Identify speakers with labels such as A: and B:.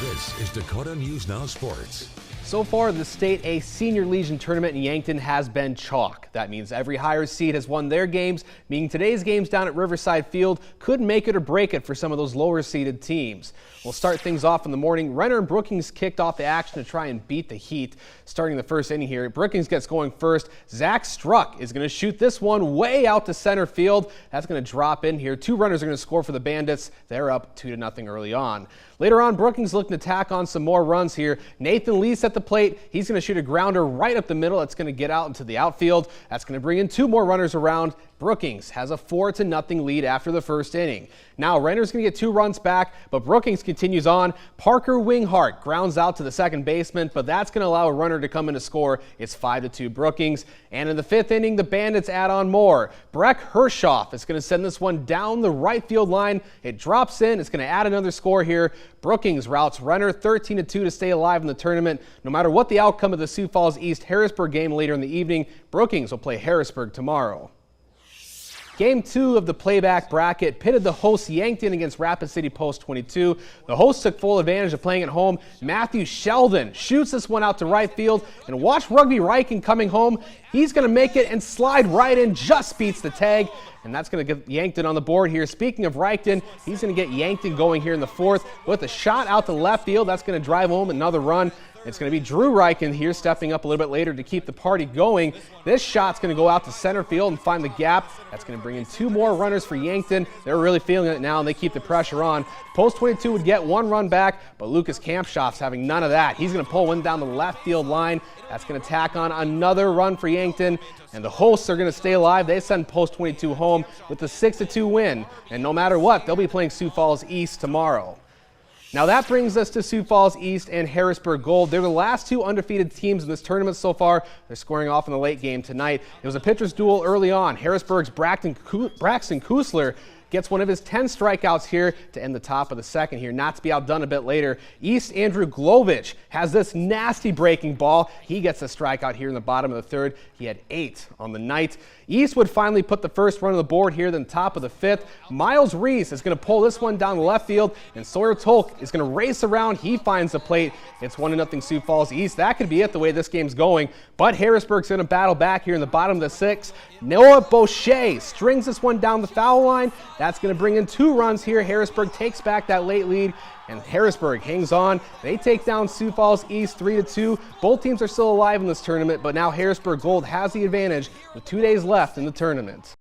A: This is Dakota News Now Sports.
B: So far, the State A Senior Legion tournament in Yankton has been chalk. That means every higher seed has won their games, meaning today's games down at Riverside Field could make it or break it for some of those lower seeded teams. We'll start things off in the morning. Renner and Brookings kicked off the action to try and beat the Heat. Starting the first inning here, Brookings gets going first. Zach Struck is going to shoot this one way out to center field. That's going to drop in here. Two runners are going to score for the Bandits. They're up 2-0 early on. Later on, Brookings looking to tack on some more runs here. Nathan Lee's at the plate. He's going to shoot a grounder right up the middle. That's going to get out into the outfield. That's going to bring in two more runners around. Brookings has a 4-0 lead after the first inning. Now Renner's going to get 2 runs back, but Brookings continues on. Parker Winghart grounds out to the second baseman, but that's going to allow a runner to come in to score. It's 5-2 Brookings. And in the 5th inning, the Bandits add on more. Breck Hershoff is going to send this one down the right field line. It drops in. It's going to add another score here. Brookings routes Renner 13-2 to stay alive in the tournament. No matter what the outcome of the Sioux Falls East Harrisburg game later in the evening, Brookings will play Harrisburg tomorrow. Game 2 of the playback bracket pitted the hosts Yankton against Rapid City Post 22. The hosts took full advantage of playing at home. Matthew Sheldon shoots this one out to right field, and watch Rugby Riken coming home. He's going to make it and slide right in, just beats the tag, and that's going to get Yankton on the board here. Speaking of Riken, he's going to get Yankton going here in the 4th with a shot out to left field. That's going to drive home another run. It's going to be Drew Riken here stepping up a little bit later to keep the party going. This shot's going to go out to center field and find the gap. That's going to bring in 2 more runners for Yankton. They're really feeling it now, and they keep the pressure on. Post 22 would get 1 run back, but Lucas Kampshoff's having none of that. He's going to pull one down the left field line. That's going to tack on another run for Yankton, and the hosts are going to stay alive. They send Post 22 home with a 6-2 win, and no matter what, they'll be playing Sioux Falls East tomorrow. Now that brings us to Sioux Falls East and Harrisburg Gold. They're the last 2 undefeated teams in this tournament so far. They're scoring off in the late game tonight. It was a pitcher's duel early on. Harrisburg's Braxton Kusler gets one of his 10 strikeouts here to end the top of the 2nd here, not to be outdone a bit later. East Andrew Glovich has this nasty breaking ball. He gets a strikeout here in the bottom of the 3rd. He had 8 on the night. East would finally put the first run on the board here, then top of the 5th. Miles Reese is going to pull this one down the left field, and Sawyer Tolk is going to race around. He finds the plate. It's 1-0 Sioux Falls East. That could be it the way this game's going, but Harrisburg's going to battle back here in the bottom of the 6th. Noah Boucher strings this one down the foul line. That's going to bring in 2 runs here. Harrisburg takes back that late lead, and Harrisburg hangs on. They take down Sioux Falls East 3-2. Both teams are still alive in this tournament, but now Harrisburg Gold has the advantage with 2 days left in the tournament.